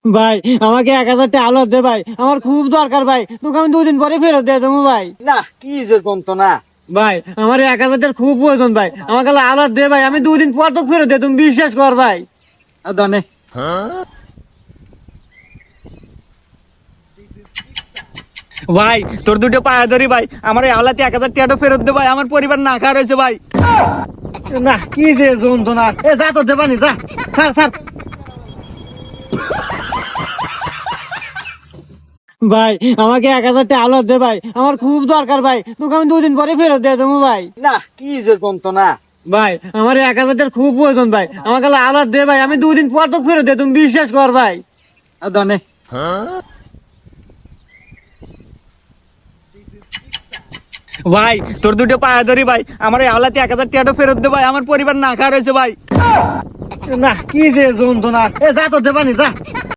ভাই আমাকে 1,000 টাকা আলো দে ভাই, আমার খুব দরকার ভাই, তোকে আমি 2 দিন পরে ফেরত দিয়ে দেবো ভাই। না কি যে যন্ত্রণা। ভাই আমার 1,000 টাকার খুব প্রয়োজন ভাই, আমাকে আলো দে ভাই, আমি 2 দিন পর তো ফেরত দিয়ে, তুমি বিশ্বাস কর ভাই। দনে ভাই তোর দুটো পায়ে ধরি ভাই, আমার এই আওলাতে 1,000 টাকা ফেরত দে ভাই, আমার পরিবার না খাওয়া রয়েছে ভাই। না কি যে যন্ত্রণা, এ যা তো দেবানি যা, স্যার স্যার। ভাই আমাকে 1,000 টাকা আলো দে ভাই, আমার খুব দরকার ভাই, তোকে আমি 2 দিন পরে ফেরত দিয়ে দেবো ভাই। না কি যে যন্ত্রণা। ভাই আমার 1,000 টাকার খুব প্রয়োজন ভাই, আমাকে আলো দে ভাই, আমি 2 দিন পর তো ফেরত দিয়ে, তুমি বিশ্বাস কর ভাই। দনে ভাই তোর দুটো পায়ে ধরি ভাই, আমার এই আওলাতে 1,000 টাকা ফেরত দে ভাই, আমার পরিবার না খাওয়া রয়েছে ভাই। না কি যে যন্ত্রণা, এ যা তো দেবানি যা।